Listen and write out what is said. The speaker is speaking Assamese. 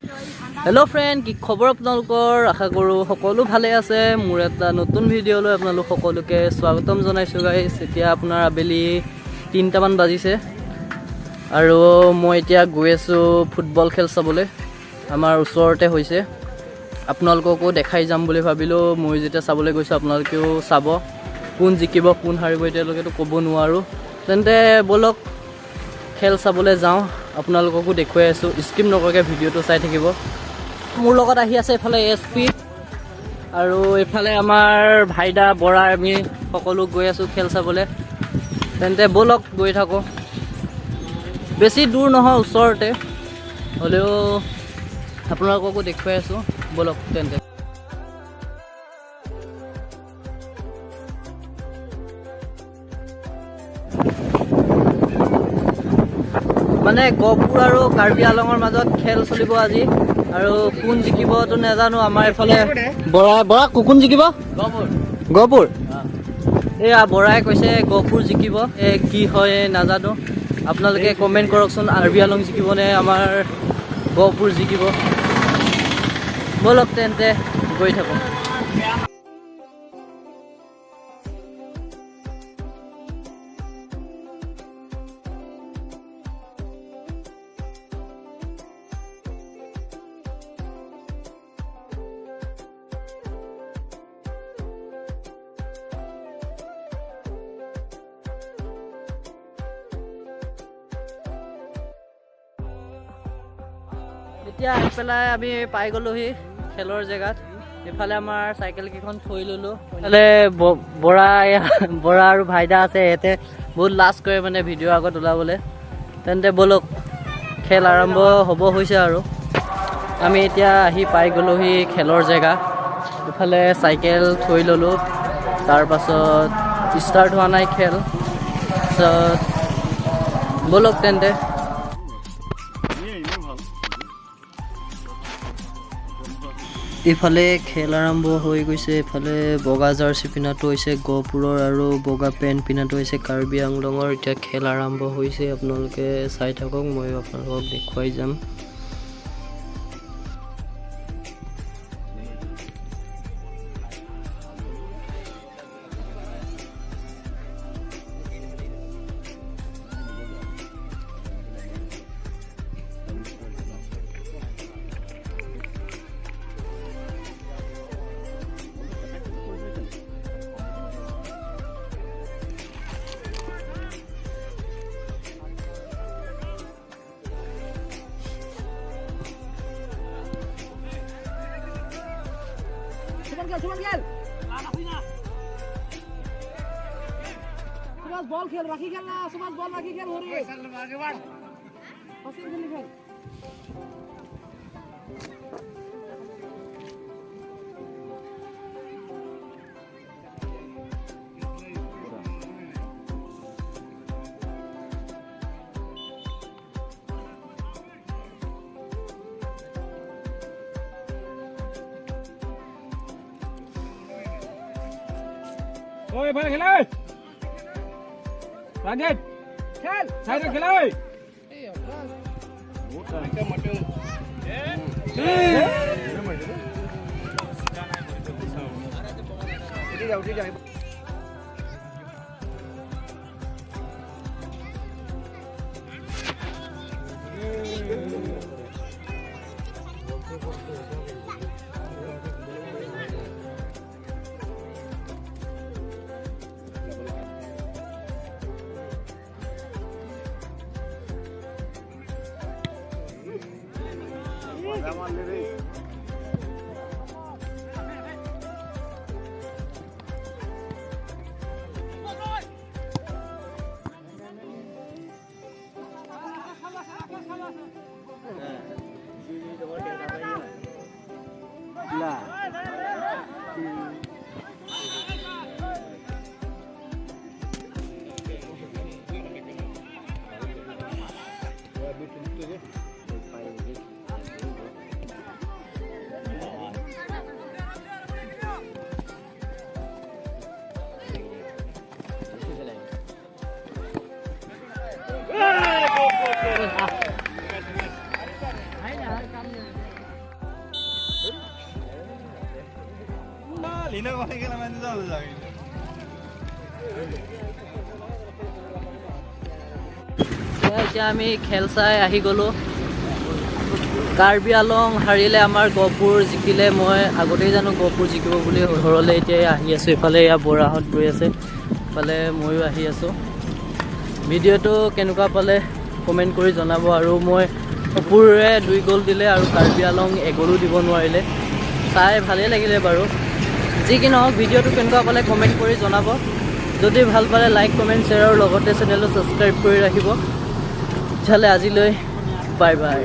हेलो फ्रेंड কি খবৰ আপোনালোকৰ আশা কৰো সকলো ভালে আছে মোৰ এটা নতুন ভিডিও লৈ আপোনালোক সকলোকে স্বাগতম জনাইছো গাইস এতিয়া আপোনাৰ আবেলি 3টা মান বাজিছে আৰু মই এতিয়া গৈ আছো ফুটবল খেল চাবলৈ আমাৰ ওচৰতে হৈছে আপোনালোককো দেখাই যাম বুলি ভাবিলো মই যেতিয়া চাবলৈ গৈছো আপোনালোকেও চাব কোন জিকিব কোন হাৰিব এতিয়ালৈকেতো ক'ব নোৱাৰো তেন্তে বলক খেল চাবলৈ যাওঁ আপোনালোককো দেখুৱাই আছো স্কিপ নকৰাকৈ ভিডিওটো চাই থাকিব মোৰ লগত আহি আছে এফালে এসপি আৰু এফালে আমাৰ ভাইদা বৰা আমি সকলো গৈ আছো খেল চাবলৈ তেন্তে বলক গৈ থাকো বেছি দূৰ নহয় ওচৰতে হলেও আপোনালোককো দেখুৱাই আছো বলক তেন্তে মানে গহপুৰ আৰু কাৰ্বি আলঙৰ মাজত খেল চলিব আজি আৰু কোন জিকিবটো নাজানো আমাৰ এফালে বৰা কোন জিকিব গহপুৰ এয়া বৰাই কৈছে গহপুৰ জিকিব কি হয় নাজানো আপোনালোকে কমেন্ট কৰকচোন কাৰ্বি আলং জিকিব নে আমাৰ গহপুৰ জিকিব বলক তেন্তে গৈ থাকো এতিয়া আহি পেলাই আমি পাই গলোহি খেলৰ জেগাত এফালে আমাৰ সাইকেল কেইখন থৈ ললো এফালে বৰা আৰু ভাইদা আছে এতে বহুত লাজ কৰে মানে ভিডিও আগত ওলাবলৈ তেন্তে বলক খেল আৰম্ভ হ'ব হৈছে আৰু আমি এতিয়া আহি পাই গলোহি খেলৰ জেগা এফালে সাইকেল থৈ ললো তাৰ পাছত ষ্টাৰ্ট হোৱা নাই খেল বলক তেন্তে ইফালে খেল আৰম্ভ হৈ গৈছে ইফালে বগা জাৰ্চি পিনাটো হৈছে গহপুৰৰ আৰু বগা পেণ্ট পিনাটো হৈছে কাৰ্বি আংলঙৰ এতিয়া খেল আৰম্ভ হৈছে আপোনালোকে চাই থাকক মই আপোনালোকক দেখুৱাই যাম बॉल खेल बाकी खेलना सुभाष बॉल बाकी खेल हो रही है चल आगे बढ़ हसीन खेल खेल ओए भाई खेल राजेश खेल साइड में खेलो এতিয়া আমি খেল চাই আহি গ'লোঁ। কাৰ্বি আলং হাৰিলে, আমাৰ গহপুৰ জিকিলে। মই আগতেই জানো গহপুৰ জিকিব বুলি। ঘৰলৈ এতিয়া আহি আছোঁ। ইফালে এয়া বৰাহঁত গৈ আছে, ইফালে ময়ো আহি আছোঁ। ভিডিঅ'টো কেনেকুৱা পালে কমেণ্ট কৰি জনাব। আৰু মই গহপুৰে 2 গ'ল দিলে আৰু কাৰ্বি আলং 1 গ'লো দিব নোৱাৰিলে। চাই ভালেই লাগিলে বাৰু। যি কি নহওক, ভিডিঅ'টো কেনেকুৱা পালে কমেণ্ট কৰি জনাব। যদি ভাল পালে লাইক, কমেণ্ট, শ্বেয়াৰ আৰু লগতে চেনেলটো ছাবস্ক্ৰাইব কৰি ৰাখিব। তেতিয়াহ'লে আজিলৈ বাই বাই।